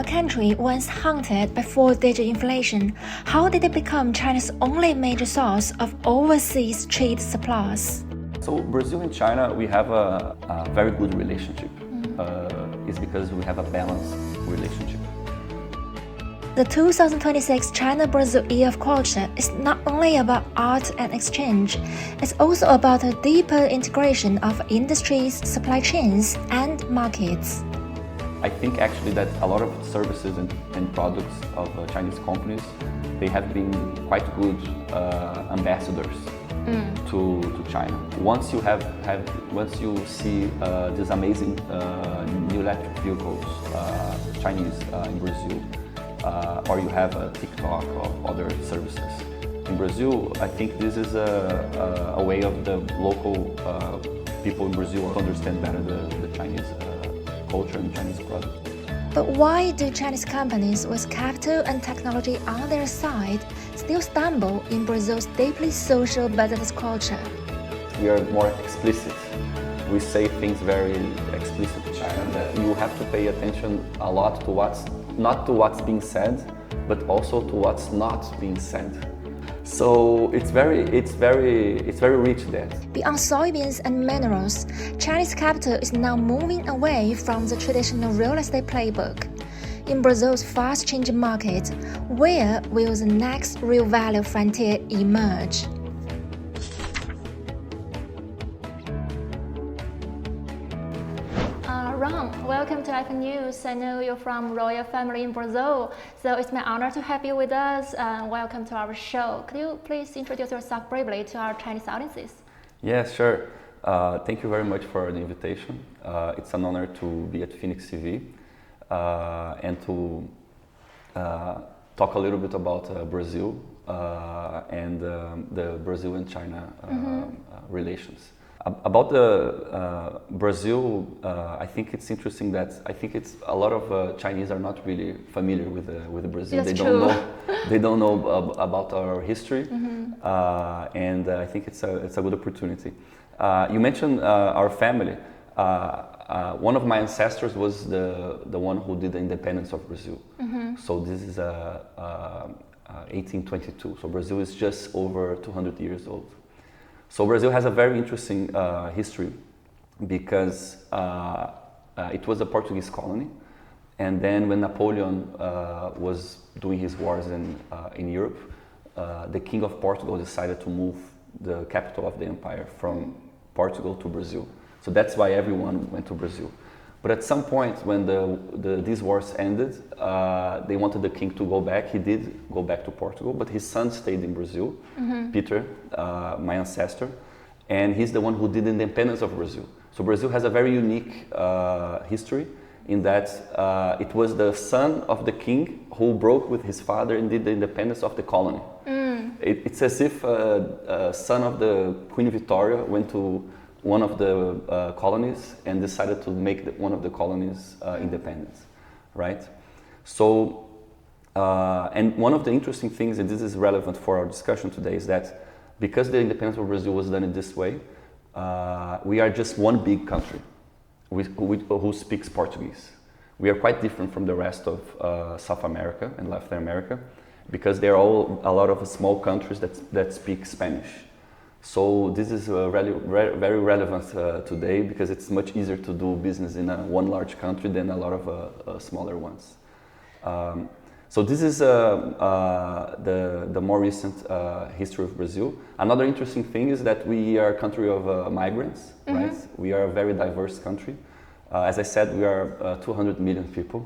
country once haunted by four-digit inflation, how did it become China's only major source of overseas trade surplus? So Brazil and China, we have a very good relationship. It's because we have a balanced relationship. The 2026 China-Brazil Year of Culture is not only about art and exchange, it's also about a deeper integration of industries, supply chains, and markets. I think actually that a lot of services and products of Chinese companies, they have been quite good ambassadors to China. Once you once you see these amazing new electric vehicles, Chinese in Brazil, or you have a TikTok or other services. In Brazil, I think this is a way of the local people in Brazil to understand better the Chinese culture and Chinese products. But why do Chinese companies with capital and technology on their side still stumble in Brazil's deeply social business culture? We are more explicit. We say things very explicit in China that you have to pay attention a lot to not to what's being said, but also to what's not being said. So it's very rich there. Beyond soybeans and minerals, Chinese capital is now moving away from the traditional real estate playbook. In Brazil's fast-changing market, where will the next real value frontier emerge? Ron, welcome to iPhone News. I know you're from royal family in Brazil, so it's my honor to have you with us. Welcome to our show. Could you please introduce yourself briefly to our Chinese audiences? Yeah, sure. Thank you very much for the invitation. It's an honor to be at Phoenix TV and to talk a little bit about Brazil and the Brazil and China relations. About the Brazil, I think it's interesting that it's a lot of Chinese are not really familiar with Brazil. That's true. They don't know about our history, and I think it's a good opportunity. You mentioned our family. One of my ancestors was the one who did the independence of Brazil. So this is 1822. So Brazil is just over 200 years old. So Brazil has a very interesting history because it was a Portuguese colony, and then when Napoleon was doing his wars in Europe, the King of Portugal decided to move the capital of the empire from Portugal to Brazil. So that's why everyone went to Brazil. But at some point when these wars ended, they wanted the king to go back. He did go back to Portugal, but his son stayed in Brazil, Peter, my ancestor, and he's the one who did the independence of Brazil. So Brazil has a very unique history in that it was the son of the king who broke with his father and did the independence of the colony. It's as if a son of the Queen Victoria went to one of the colonies and decided to make one of the colonies independent, right? So, and one of the interesting things, and this is relevant for our discussion today, is that because the independence of Brazil was done in this way, we are just one big country who speaks Portuguese. We are quite different from the rest of South America and Latin America because they're all a lot of small countries that speak Spanish. So this is very relevant today because it's much easier to do business in one large country than a lot of smaller ones. So this is the more recent history of Brazil. Another interesting thing is that we are a country of migrants, right? We are a very diverse country. As I said, we are 200 million people.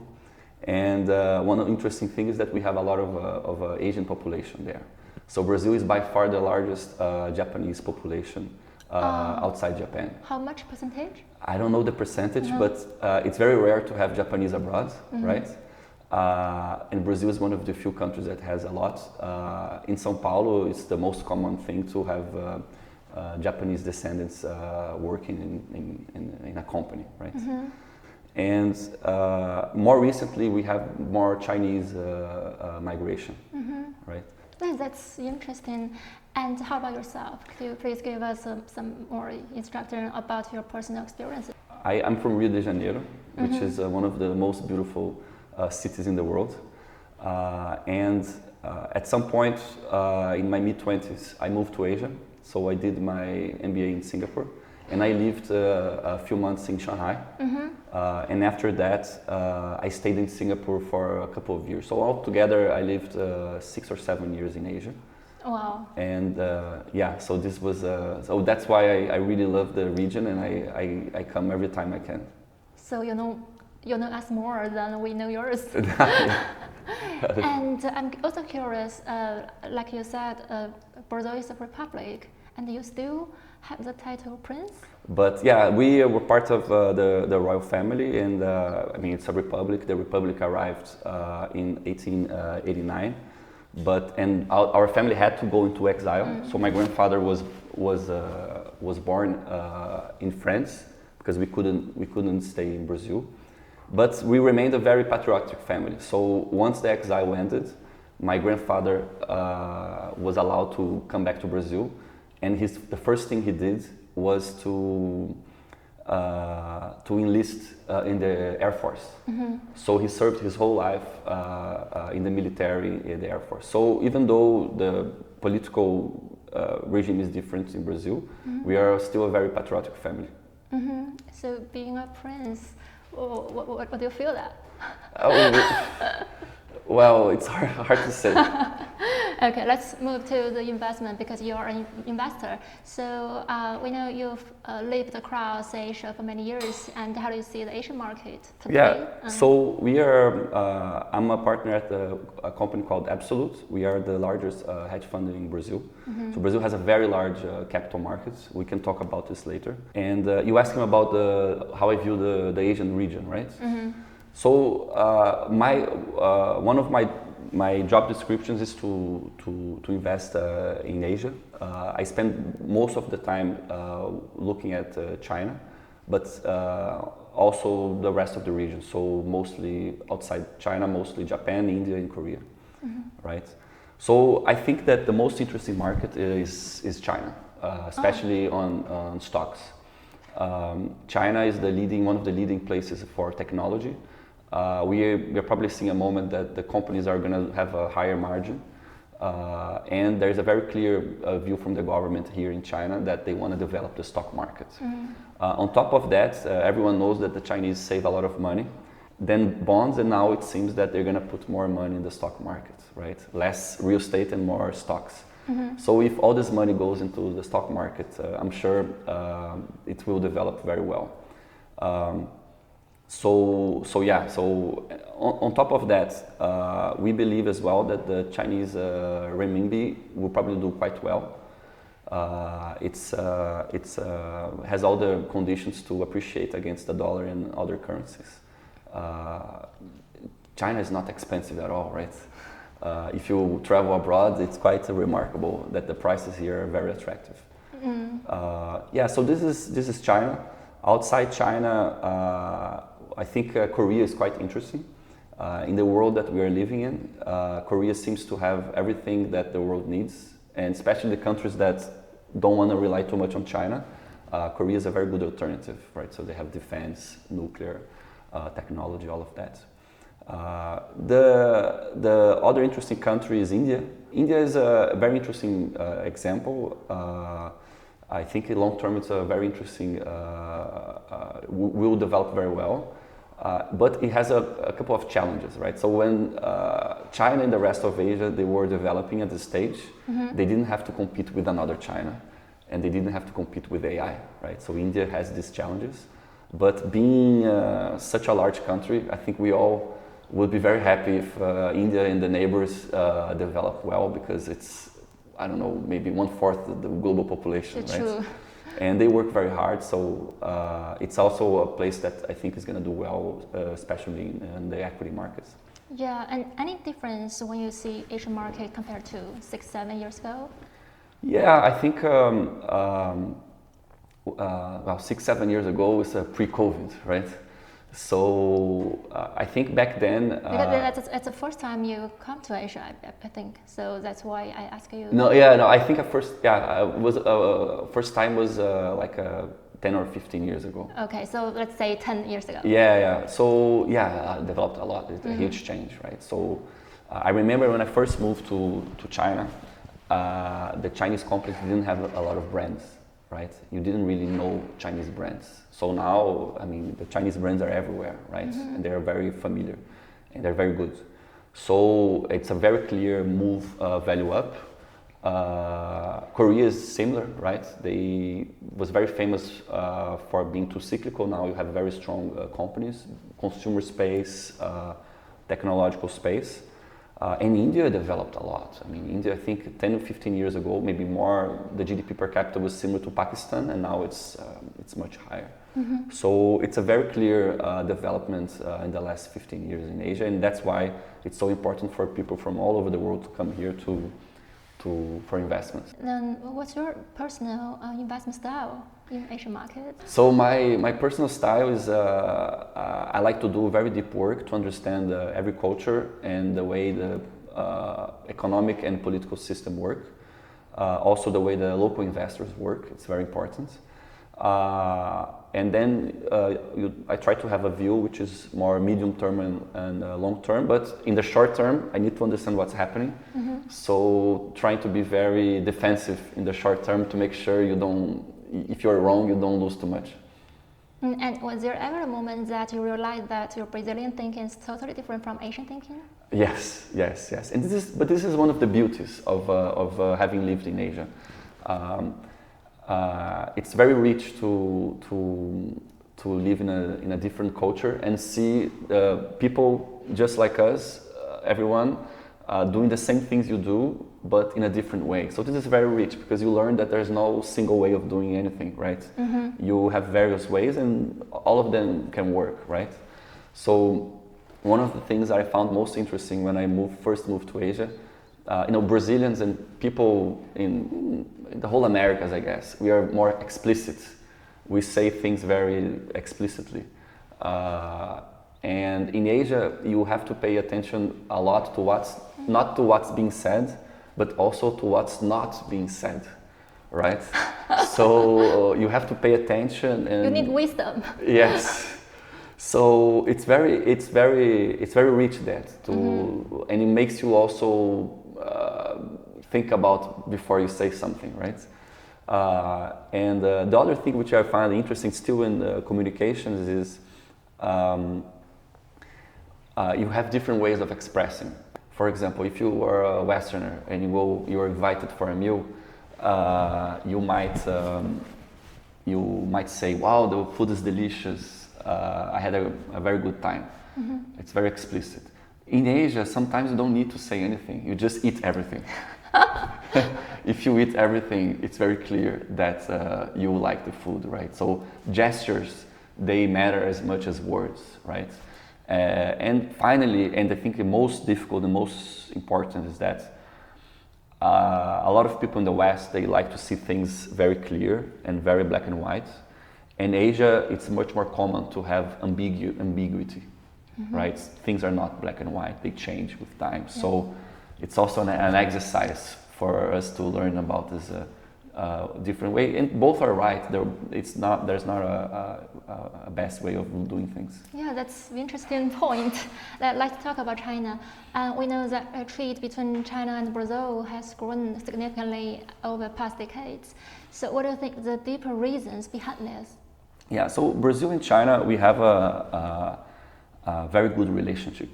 And one interesting thing is that we have a lot of Asian population there. So Brazil is by far the largest Japanese population outside Japan. How much percentage? I don't know the percentage, but it's very rare to have Japanese abroad, right? And Brazil is one of the few countries that has a lot. In São Paulo, it's the most common thing to have Japanese descendants working in a company, right? And more recently, we have more Chinese migration, right? That's interesting. And how about yourself? Could you please give us some more instruction about your personal experiences? I'm from Rio de Janeiro, which is one of the most beautiful cities in the world. And at some point in my mid-20s, I moved to Asia. So I did my MBA in Singapore, and I lived a few months in Shanghai. And after that, I stayed in Singapore for a couple of years. So altogether, I lived 6 or 7 years in Asia. Wow. And yeah, so this was so that's why I really love the region, and I come every time I can. So you know us more than we know yours. And I'm also curious, like you said, Brazil is a republic, and you still have the title prince? But yeah, we were part of the royal family, and I mean, it's a republic. The republic arrived in 1889, and our family had to go into exile. So my grandfather was born in France because we couldn't stay in Brazil. But we remained a very patriotic family. So once the exile ended, my grandfather was allowed to come back to Brazil, and the first thing he did was to enlist in the Air Force. So he served his whole life in the military, in the Air Force. So even though the political regime is different in Brazil, we are still a very patriotic family. So being a prince, what do you feel that? Well, it's hard to say. Okay, let's move to the investment because you are an investor. So we know you've lived across Asia for many years, and how do you see the Asian market today? Yeah, so we are, I'm a partner at a company called Absolute. We are the largest hedge fund in Brazil. So Brazil has a very large capital market. We can talk about this later. And you asked him about how I view the Asian region, right? So one of my job descriptions is to invest in Asia. I spend most of the time looking at China, but also the rest of the region. So mostly outside China, mostly Japan, India, and Korea, right? So I think that the most interesting market is China, especially on stocks. China is one of the leading places for technology. We are probably seeing a moment that the companies are going to have a higher margin, and there's a very clear view from the government here in China that they want to develop the stock market. On top of that, everyone knows that the Chinese save a lot of money, then bonds, and now it seems that they're going to put more money in the stock market, right? Less real estate and more stocks. So if all this money goes into the stock market, I'm sure it will develop very well. So on top of that, we believe as well that the Chinese renminbi will probably do quite well. It has all the conditions to appreciate against the dollar and other currencies. China is not expensive at all, right? If you travel abroad, it's quite remarkable that the prices here are very attractive. So this is China. Outside China, I think Korea is quite interesting. In the world that we are living in, Korea seems to have everything that the world needs, and especially the countries that don't want to rely too much on China. Korea is a very good alternative, right? So they have defense, nuclear, technology, all of that. The other interesting country is India. India is a very interesting example. I think in long term it's a very interesting, will develop very well. But it has a couple of challenges, right? So when China and the rest of Asia, they were developing at this stage, they didn't have to compete with another China, and they didn't have to compete with AI, right? So India has these challenges. But being such a large country, I think we all would be very happy if India and the neighbors develop well, because it's, I don't know, maybe 1/4 of the global population, It's right? true. And they work very hard, so it's also a place that I think is going to do well, especially in the equity markets. Yeah, and any difference when you see Asian market compared to 6-7 years ago? Yeah, I think well, 6-7 years ago was pre-COVID, right? So I think back then. Because it's the first time you come to Asia, I think. So that's why I ask you. No, I think first time was like 10 or 15 years ago. Okay, so let's say 10 years ago. Yeah. So developed a lot. It's a huge change, right? So I remember when I first moved to China, the Chinese companies didn't have a lot of brands, right? You didn't really know Chinese brands. So now, I mean, the Chinese brands are everywhere, right? And they're very familiar and they're very good. So it's a very clear move, value up. Korea is similar, right? They was very famous for being too cyclical. Now you have very strong companies, consumer space, technological space. And India developed a lot. I mean, India, I think 10 or 15 years ago, maybe more, the GDP per capita was similar to Pakistan, and now it's much higher. So it's a very clear development in the last 15 years in Asia, and that's why it's so important for people from all over the world to come here for investments. Then what's your personal investment style in Asian market? So my personal style is I like to do very deep work to understand every culture and the way the economic and political system work. Also the way the local investors work, it's very important. And then I try to have a view which is more medium term and long term, but in the short term I need to understand what's happening. So trying to be very defensive in the short term to make sure you don't, if you're wrong, you don't lose too much. And was there ever a moment that you realized that your Brazilian thinking is totally different from Asian thinking? Yes. And this is one of the beauties of having lived in Asia. It's very rich to live in a different culture and see people just like us, everyone, doing the same things you do, but in a different way. So this is very rich because you learn that there's no single way of doing anything, right? You have various ways and all of them can work, right? So one of the things I found most interesting when I first moved to Asia, Brazilians and people in the whole Americas, I guess, we are more explicit. We say things very explicitly. And in Asia, you have to pay attention a lot to not to what's being said, but also to what's not being said, right? So you have to pay attention. And you need wisdom. Yes. So it's very rich and it makes you also think about before you say something, right? And the other thing which I find interesting still in communications is you have different ways of expressing. For example, if you are a Westerner and you are invited for a meal, you might say, "Wow, the food is delicious. I had a very good time." It's very explicit. In Asia, sometimes you don't need to say anything. You just eat everything. If you eat everything, it's very clear that you like the food, right? So gestures, they matter as much as words, right? And finally, and I think the most difficult, the most important is that a lot of people in the West, they like to see things very clear and very black and white. In Asia, it's much more common to have ambiguity, right? Things are not black and white, they change with time. Yeah. So it's also an exercise for us to learn about this different way, and both are right. There's not a best way of doing things. Yeah, that's an interesting point. Let's talk about China. We know that trade between China and Brazil has grown significantly over past decades. So what do you think the deeper reasons behind this? Yeah, so Brazil and China, we have a very good relationship.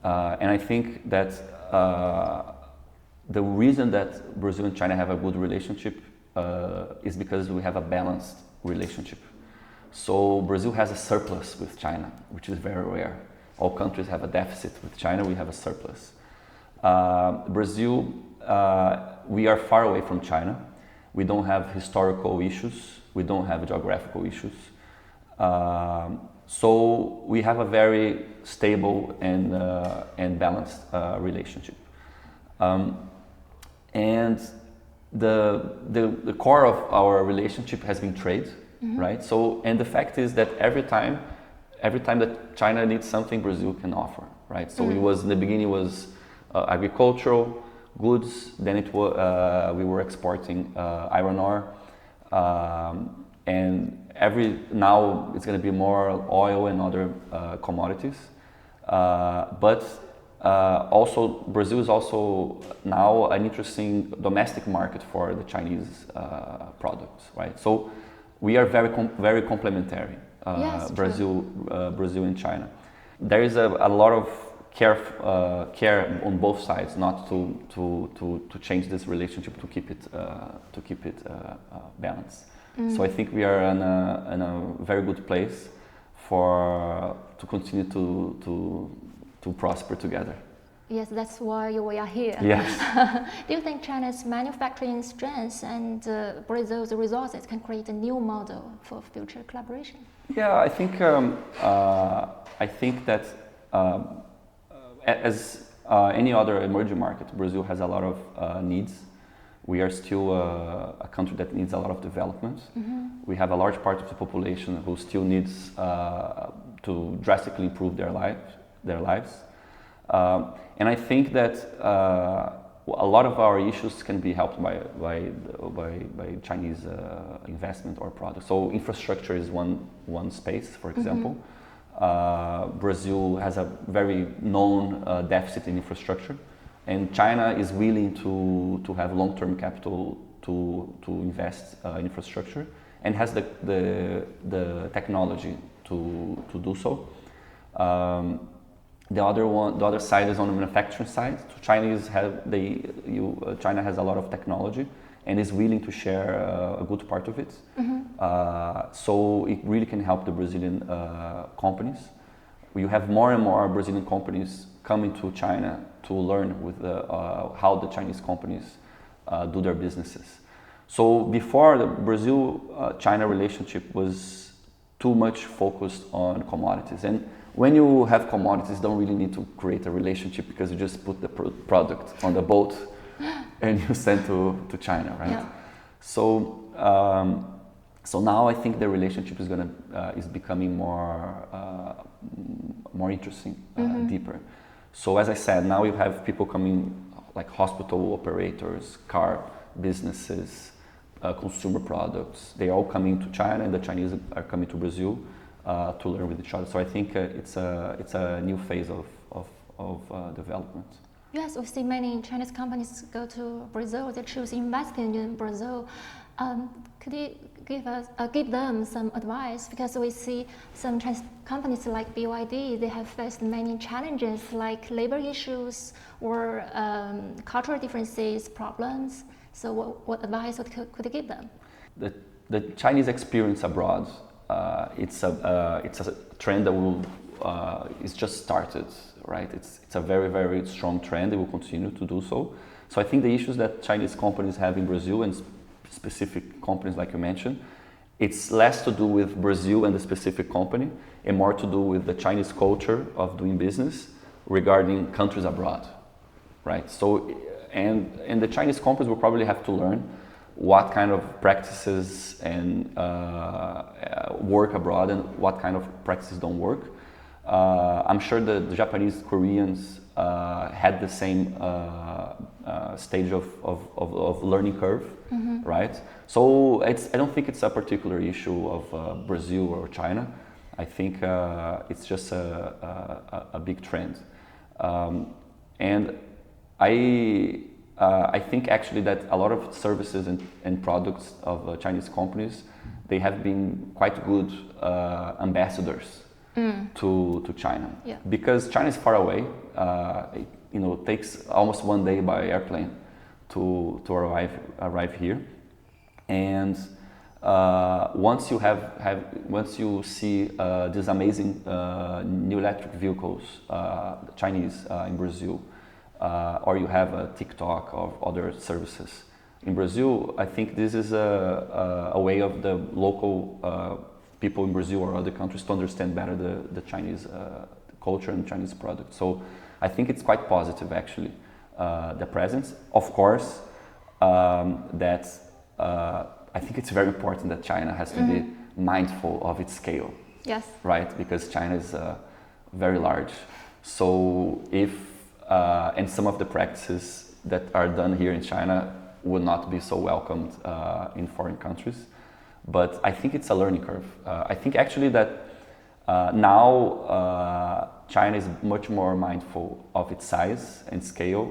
And I think that the reason that Brazil and China have a good relationship is because we have a balanced relationship. So Brazil has a surplus with China, which is very rare. All countries have a deficit. With China, we have a surplus. Brazil, we are far away from China. We don't have historical issues. We don't have geographical issues. So we have a very stable and balanced relationship. And the core of our relationship has been trade, right? So, and the fact is that every time that China needs something, Brazil can offer, right? So it was in the beginning was agricultural goods. Then we were exporting iron ore, and now it's going to be more oil and other commodities. But also Brazil is also now an interesting domestic market for the Chinese products, right? So we are very complementary, Yes, Brazil and China. There is a lot of care on both sides, not to change this relationship, to keep it balanced. So I think we are in a very good place to continue to prosper together. Yes, that's why we are here. Yes. Do you think China's manufacturing strengths and Brazil's resources can create a new model for future collaboration? Yeah, I think that as any other emerging market, Brazil has a lot of needs. We are still a country that needs a lot of development. We have a large part of the population who still needs to drastically improve their lives. And I think that a lot of our issues can be helped by Chinese investment or products. So infrastructure is one space, for example. Brazil has a very known deficit in infrastructure, and China is willing to have long-term capital to invest in infrastructure, and has the technology to do so. The other side is on the manufacturing side. So China has a lot of technology and is willing to share a good part of it. So it really can help the Brazilian companies. You have more and more Brazilian companies coming to China to learn with how the Chinese companies do their businesses. So before, the Brazil-China relationship was too much focused on commodities. And when you have commodities, you don't really need to create a relationship, because you just put the product on the boat and you send to China, right? Yeah. So now I think the relationship is becoming more interesting, deeper. So as I said, now you have people coming, like hospital operators, car businesses, consumer products. They are all coming to China, and the Chinese are coming to Brazil to learn with each other. So I think it's a new phase of development. Yes, we see many Chinese companies go to Brazil. They choose investing in Brazil. Could you give them some advice? Because we see some Chinese companies like BYD, they have faced many challenges like labor issues or cultural differences, problems. So what advice could you give them? The Chinese experience abroad, it's a trend that is just started, right? It's a very, very strong trend. It will continue to do so. So I think the issues that Chinese companies have in Brazil, and specific companies like you mentioned, it's less to do with Brazil and the specific company, and more to do with the Chinese culture of doing business regarding countries abroad, right? So, and the Chinese companies will probably have to learn what kind of practices and work abroad and what kind of practices don't work. I'm sure the Japanese, Koreans had the same stage of learning curve, right? So I don't think it's a particular issue of Brazil or China. I think it's just a big trend. And I think actually that a lot of services and products of Chinese companies, they have been quite good ambassadors to China. Yeah. Because China is far away. It takes almost one day by airplane to arrive here. And once you see these amazing new electric vehicles, Chinese in Brazil, or you have a TikTok or other services in Brazil, I think this is a way of the local people in Brazil or other countries to understand better the Chinese culture and Chinese products. So I think it's quite positive, actually, the presence. Of course, I think it's very important that China has to be mindful of its scale. Yes. Right, because China is very large. So and some of the practices that are done here in China would not be so welcomed in foreign countries. but I think it's a learning curve. I think actually that now China is much more mindful of its size and scale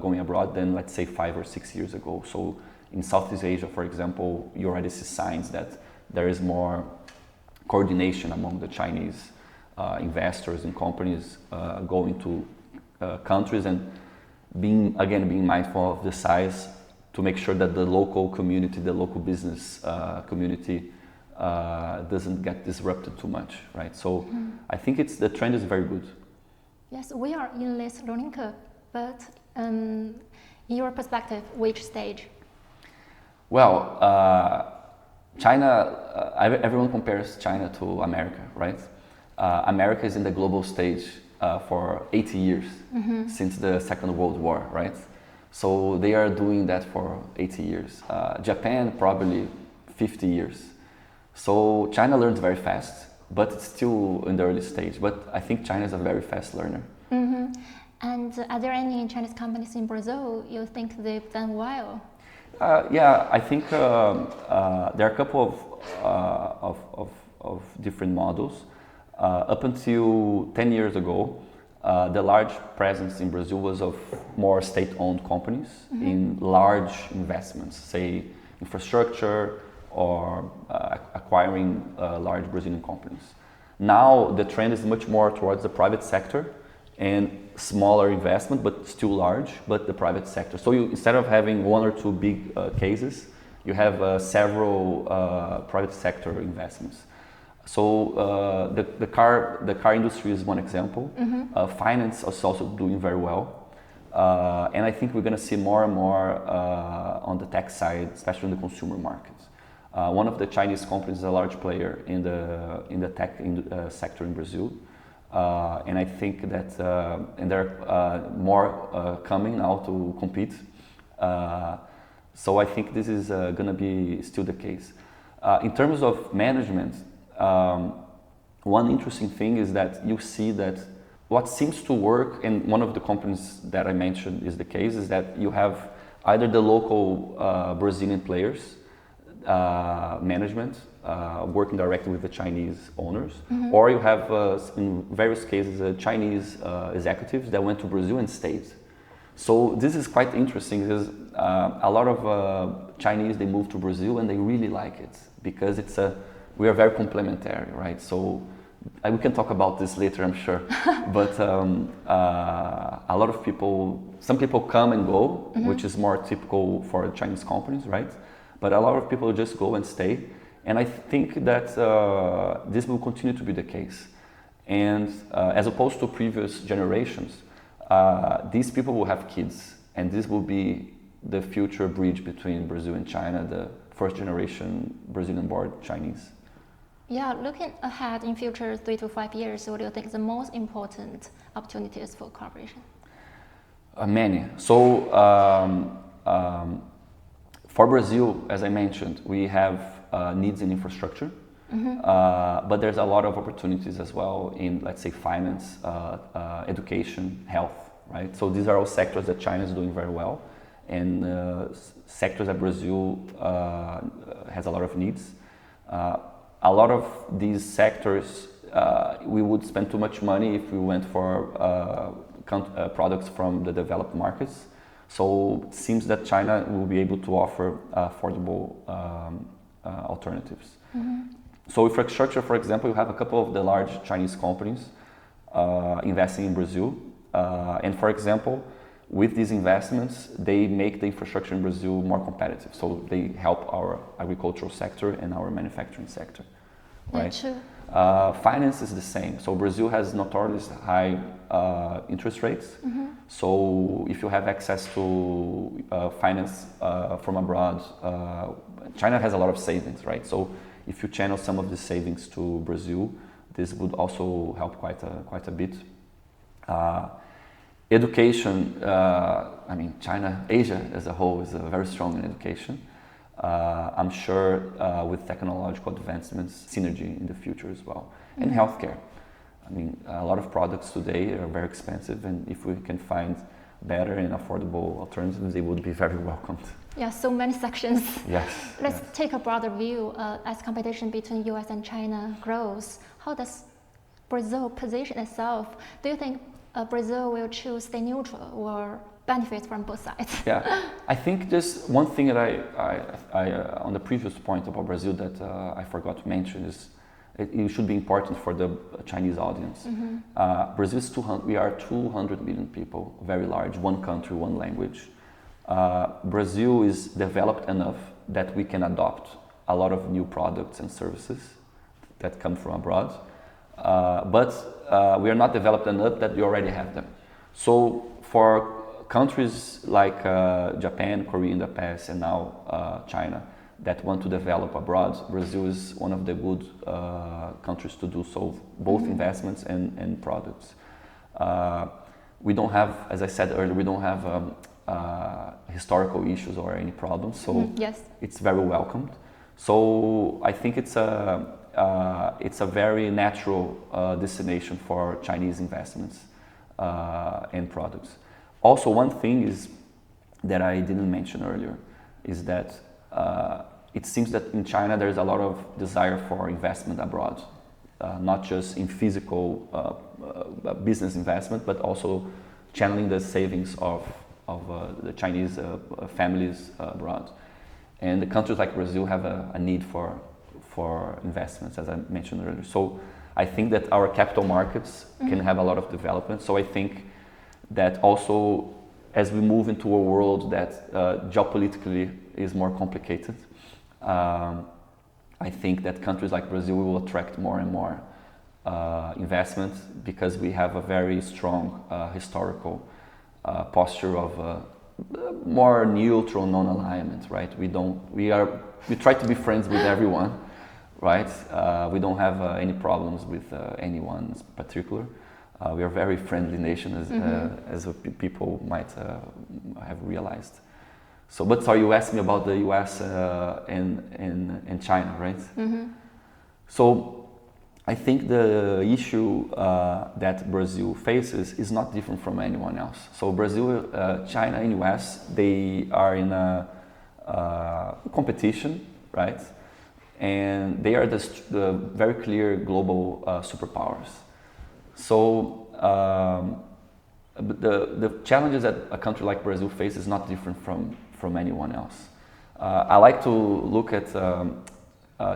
going abroad than, let's say, 5 or 6 years ago. So in Southeast Asia, for example, you already see signs that there is more coordination among the Chinese investors and companies going to countries and being mindful of the size to make sure that the local community, the local business community doesn't get disrupted too much, right? So I think the trend is very good. Yes, we are in this learning curve, but in your perspective, which stage? Well, China, everyone compares China to America, right? America is in the global stage for 80 years since the Second World War, right? So they are doing that for 80 years. Japan, probably 50 years. So China learns very fast, but it's still in the early stage. But I think China is a very fast learner. And are there any Chinese companies in Brazil you think they've done well? Yeah, I think there are a couple of different models. Up until 10 years ago, the large presence in Brazil was of more state-owned companies in large investments, say infrastructure or acquiring large Brazilian companies. Now the trend is much more towards the private sector and smaller investment, but still large, but the private sector. So instead of having 1 or 2 big cases, you have several private sector investments. So the car industry is one example. Finance is also doing very well. And I think we're going to see more and more on the tech side, especially in the consumer markets. One of the Chinese companies is a large player in the tech sector in Brazil. And I think that and there are more coming now to compete. So I think this is going to be still the case. In terms of management, one interesting thing is that you see that what seems to work, and one of the companies that I mentioned is the case, is that you have either the local Brazilian players, management, working directly with the Chinese owners, or you have, in various cases, Chinese executives that went to Brazil and stayed. So this is quite interesting because a lot of Chinese, they move to Brazil and they really like it because we are very complementary, right? So we can talk about this later, I'm sure. But a lot of people, some people come and go, which is more typical for Chinese companies, right? But a lot of people just go and stay. And I think that this will continue to be the case. And as opposed to previous generations, these people will have kids. And this will be the future bridge between Brazil and China, the first generation Brazilian-born Chinese. Yeah, looking ahead in future 3 to 5 years, what do you think is the most important opportunities for cooperation? Many. So for Brazil, as I mentioned, we have needs in infrastructure, but there's a lot of opportunities as well in, let's say, finance, education, health, right? So these are all sectors that China is doing very well, and sectors that Brazil has a lot of needs. A lot of these sectors, we would spend too much money if we went for products from the developed markets. So it seems that China will be able to offer affordable alternatives. So infrastructure, for example, you have a couple of the large Chinese companies investing in Brazil. And for example, with these investments, they make the infrastructure in Brazil more competitive. So they help our agricultural sector and our manufacturing sector, right? True. Finance is the same. So Brazil has notoriously high interest rates. So if you have access to finance from abroad, China has a lot of savings, right? So if you channel some of the savings to Brazil, this would also help quite a bit. Education, I mean, China, Asia as a whole is very strong in education. I'm sure with technological advancements, synergy in the future as well. And healthcare. I mean, a lot of products today are very expensive, and if we can find better and affordable alternatives, they would be very welcomed. Yeah, so many sections. Yes. Let's take a broader view. As competition between U.S. and China grows, how does Brazil position itself? Do you think Brazil will choose stay neutral or benefit from both sides? Yeah, I think just one thing that I on the previous point about Brazil that I forgot to mention is it should be important for the Chinese audience. Brazil is 200. We are 200 million people, very large, one country, one language. Brazil is developed enough that we can adopt a lot of new products and services that come from abroad, but we are not developed enough that we already have them. So for countries like Japan, Korea in the past, and now China that want to develop abroad, Brazil is one of the good countries to do so, both investments and products. We don't have, as I said earlier, we don't have historical issues or any problems, so yes, it's very welcomed. So I think it's a very natural destination for Chinese investments and products. Also, one thing is that I didn't mention earlier is that it seems that in China there's a lot of desire for investment abroad, not just in physical business investment, but also channeling the savings of the Chinese families abroad. And the countries like Brazil have a need for investments, as I mentioned earlier. So I think that our capital markets can have a lot of development. So I think that also as we move into a world that geopolitically is more complicated, I think that countries like Brazil will attract more and more investment because we have a very strong historical posture of more neutral non-alignment, right? We try to be friends with everyone, right? We don't have any problems with anyone in particular. We are a very friendly nation, as people might have realized. So, but sorry, you asked me about the U.S. and China, right? So, I think the issue that Brazil faces is not different from anyone else. So, Brazil, China, and U.S. they are in a competition, right? And they are the very clear global superpowers. So the challenges that a country like Brazil faces is not different from anyone else. I like to look at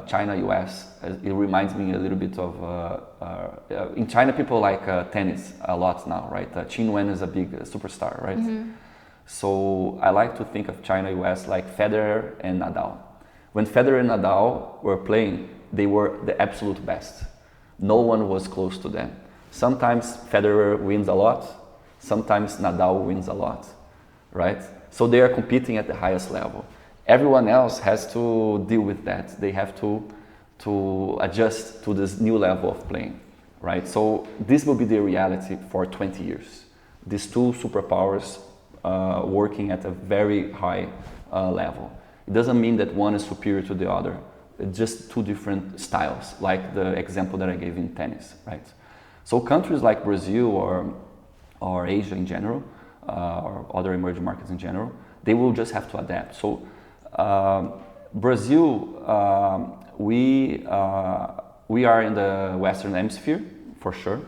China, US. It reminds me a little bit of in China people like tennis a lot now, right? Qin Wen is a big superstar, right? So I like to think of China, US like Federer and Nadal. When Federer and Nadal were playing, they were the absolute best. No one was close to them. Sometimes Federer wins a lot, sometimes Nadal wins a lot, right? So they are competing at the highest level. Everyone else has to deal with that. They have to adjust to this new level of playing, right? So this will be the reality for 20 years. These two superpowers working at a very high level. It doesn't mean that one is superior to the other. It's just two different styles, like the example that I gave in tennis, right? So countries like Brazil or Asia in general, or other emerging markets in general, they will just have to adapt. So Brazil, we are in the Western Hemisphere for sure,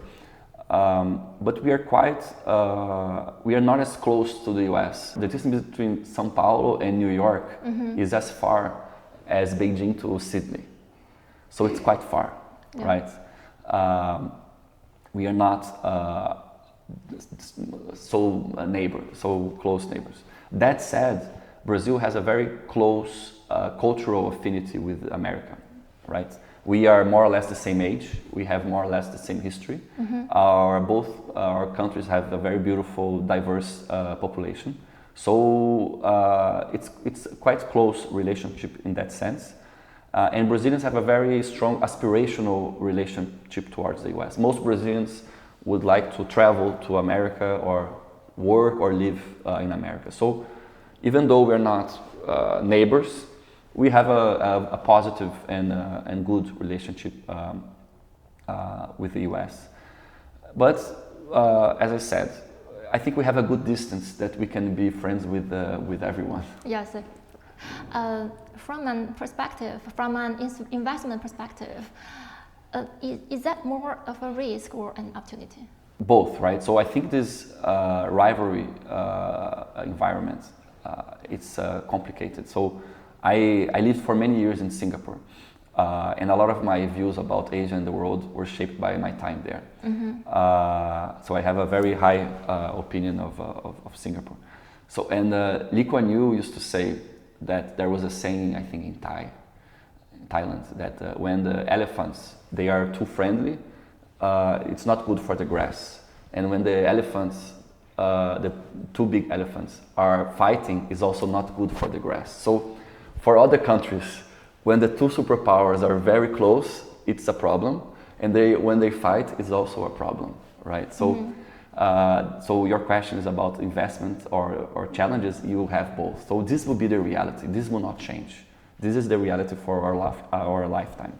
but we are not as close to the U.S. The distance between São Paulo and New York is as far as Beijing to Sydney, so it's quite far, right? We are not so close neighbors. That said, Brazil has a very close cultural affinity with America, right? We are more or less the same age. We have more or less the same history. Both our countries have a very beautiful, diverse population. So it's quite close relationship in that sense. And Brazilians have a very strong aspirational relationship towards the US. Most Brazilians would like to travel to America or work or live in America. So even though we're not neighbors, we have a positive and good relationship with the US. But as I said, I think we have a good distance that we can be friends with everyone. Yes. From an investment perspective, is that more of a risk or an opportunity? Both, right? So I think this rivalry environment, it's complicated. So I lived for many years in Singapore, and a lot of my views about Asia and the world were shaped by my time there. So I have a very high opinion of Singapore. So, and Lee Kuan Yew used to say that there was a saying, I think in Thailand, that when the elephants, they are too friendly, it's not good for the grass. And when the elephants, the two big elephants are fighting, is also not good for the grass. So for other countries, when the two superpowers are very close, it's a problem. And when they fight, it's also a problem, right? So, so your question is about investment or challenges, you have both. So this will be the reality. This will not change. This is the reality for our lifetime.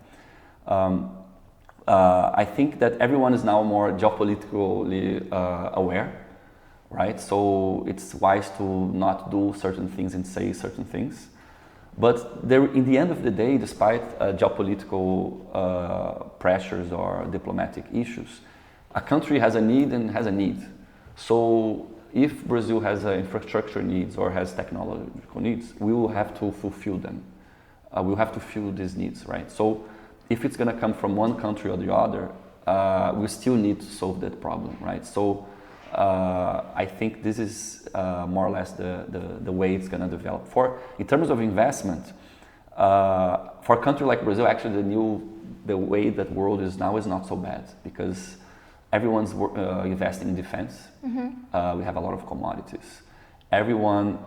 I think that everyone is now more geopolitically aware, right? So it's wise to not do certain things and say certain things. But in the end of the day, despite geopolitical pressures or diplomatic issues, a country has a need and has a need. So if Brazil has infrastructure needs or has technological needs, we will have to fulfill them. We'll have to fill these needs, right? So if it's going to come from one country or the other, we still need to solve that problem, right? So I think this is more or less the way it's going to develop. In terms of investment, for a country like Brazil, actually the way that world is now is not so bad because everyone's investing in defense. We have a lot of commodities. Everyone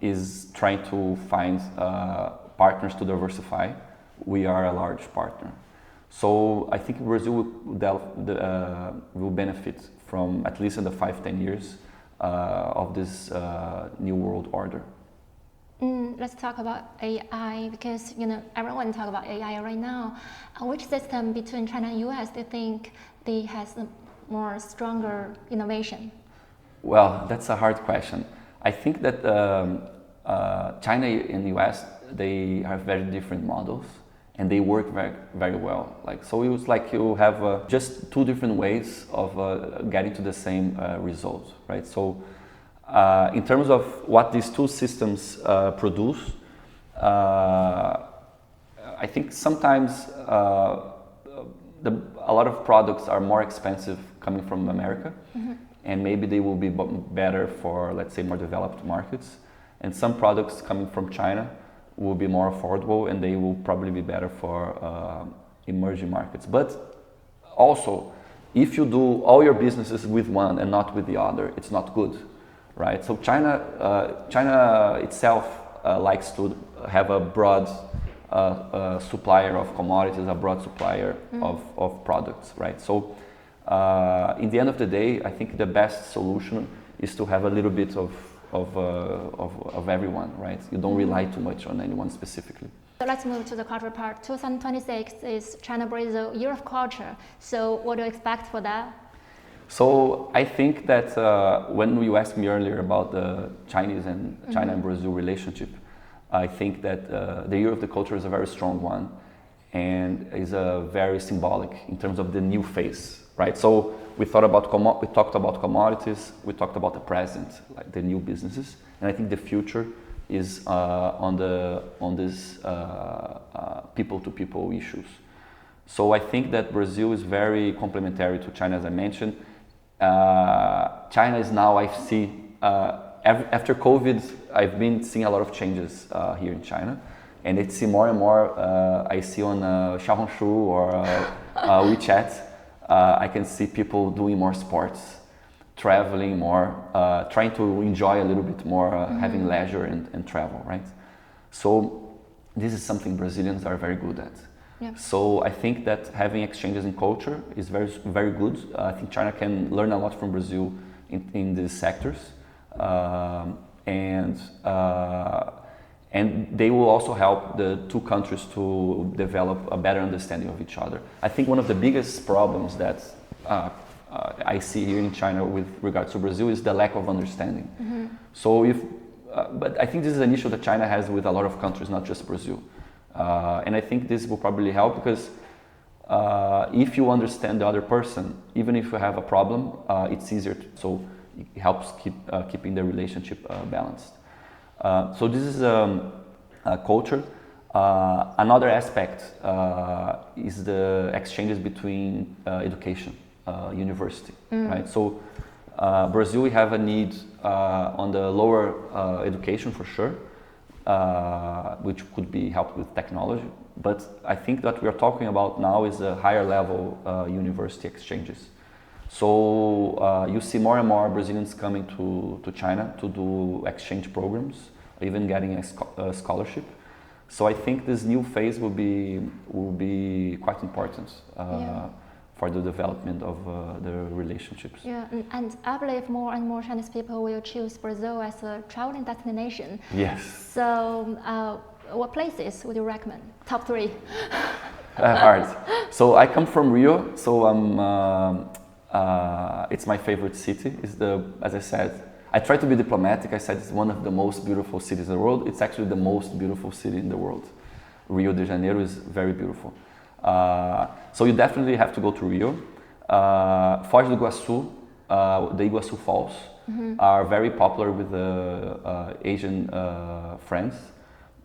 is trying to find partners to diversify. We are a large partner. So I think Brazil will benefit from, at least in the 5-10 years, of this new world order. Let's talk about AI because everyone talk about AI right now. Which system between China and US do you think they has a more stronger innovation? Well, that's a hard question. I think that China and US, they have very different models. And they work very, very well. So it's like you have just two different ways of getting to the same result, right? So in terms of what these two systems produce, I think sometimes a lot of products are more expensive coming from America, and maybe they will be better for, let's say, more developed markets. And some products coming from China will be more affordable and they will probably be better for emerging markets. But also, if you do all your businesses with one and not with the other, it's not good, right? So China itself likes to have a broad supplier of commodities, a broad supplier of products, right? So in the end of the day, I think the best solution is to have a little bit of everyone, right? You don't rely too much on anyone specifically. So let's move to the cultural part. 2026 is China-Brazil Year of Culture. So what do you expect for that? So I think that when you asked me earlier about the Chinese and China and Brazil relationship, I think that the Year of the Culture is a very strong one and is very symbolic in terms of the new phase, right? So we talked about commodities, we talked about the present, like the new businesses, and I think the future is on this people-to-people issues. So I think that Brazil is very complementary to China, as I mentioned. China is now, I see, after COVID, I've been seeing a lot of changes here in China, and I see more and more. I see on Xiaohongshu or WeChat. I can see people doing more sports, traveling more, trying to enjoy a little bit more, having leisure and travel, right? So this is something Brazilians are very good at. Yeah. So I think that having exchanges in culture is very, very good. I think China can learn a lot from Brazil in these sectors. And they will also help the two countries to develop a better understanding of each other. I think one of the biggest problems that I see here in China with regards to Brazil is the lack of understanding. So but I think this is an issue that China has with a lot of countries, not just Brazil. And I think this will probably help because if you understand the other person, even if you have a problem, it's easier. So it helps keeping the relationship balanced. So this is culture. Another aspect is the exchanges between education, university, right? So Brazil, we have a need on the lower education for sure, which could be helped with technology. But I think that we are talking about now is a higher level university exchanges. So you see more and more Brazilians coming to China to do exchange programs, even getting a scholarship. So I think this new phase will be quite important for the development of the relationships. Yeah, and I believe more and more Chinese people will choose Brazil as a traveling destination. Yes. So what places would you recommend? Top 3. Hard. So I come from Rio, so it's my favorite city. As I said, I try to be diplomatic. I said it's one of the most beautiful cities in the world. It's actually the most beautiful city in the world. Rio de Janeiro is very beautiful. So you definitely have to go to Rio. Foz do Iguaçu, the Iguaçu Falls, are very popular with the Asian friends.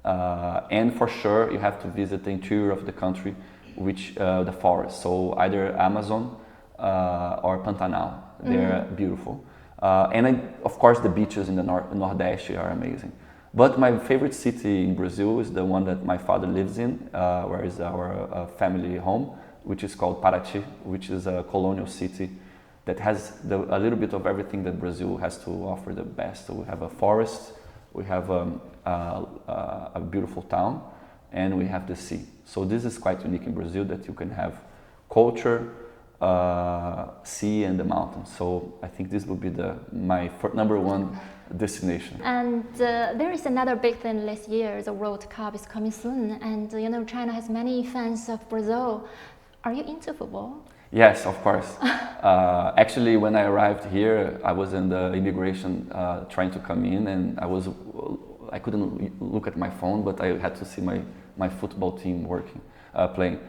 And for sure, you have to visit the interior of the country, which the forest. So either Amazon or Pantanal. They're beautiful. And of course, the beaches in the Nordeste are amazing. But my favorite city in Brazil is the one that my father lives in, where is our family home, which is called Paraty, which is a colonial city that has a little bit of everything that Brazil has to offer the best. So we have a forest, we have a beautiful town, and we have the sea. So this is quite unique in Brazil, that you can have culture, sea and the mountains. So I think this would be my number one destination. And there is another big thing this year. The World Cup is coming soon, and China has many fans of Brazil. Are you into football? Yes, of course. Actually, when I arrived here, I was in the immigration trying to come in, and I couldn't look at my phone, but I had to see my football team playing.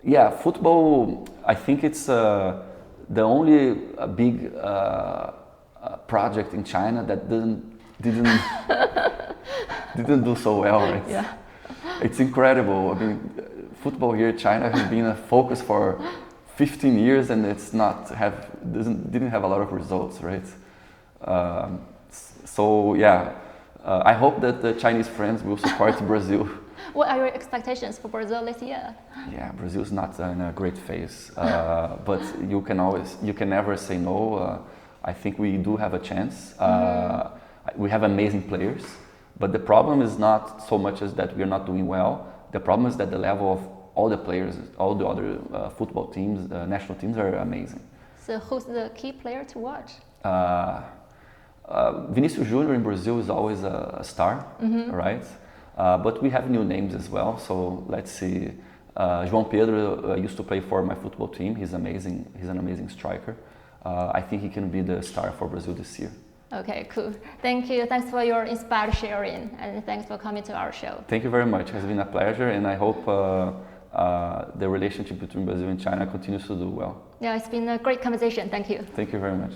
Yeah, football, I think it's the only big project in China that didn't do so well, right? Yeah. It's incredible. I mean, football here in China has been a focus for 15 years, and didn't have a lot of results, right? So yeah, I hope that the Chinese friends will support Brazil. What are your expectations for Brazil this year? Yeah, Brazil's not in a great phase, but you can never say no. I think we do have a chance. We have amazing players, but the problem is not so much as that we are not doing well. The problem is that the level of all the players, all the other football teams, national teams are amazing. So who's the key player to watch? Vinicius Junior in Brazil is always a star, right? But we have new names as well, so let's see. João Pedro used to play for my football team. He's amazing. He's an amazing striker. I think he can be the star for Brazil this year. Okay, cool. Thank you. Thanks for your inspired sharing, and thanks for coming to our show. Thank you very much. It has been a pleasure, and I hope the relationship between Brazil and China continues to do well. Yeah, it's been a great conversation. Thank you. Thank you very much.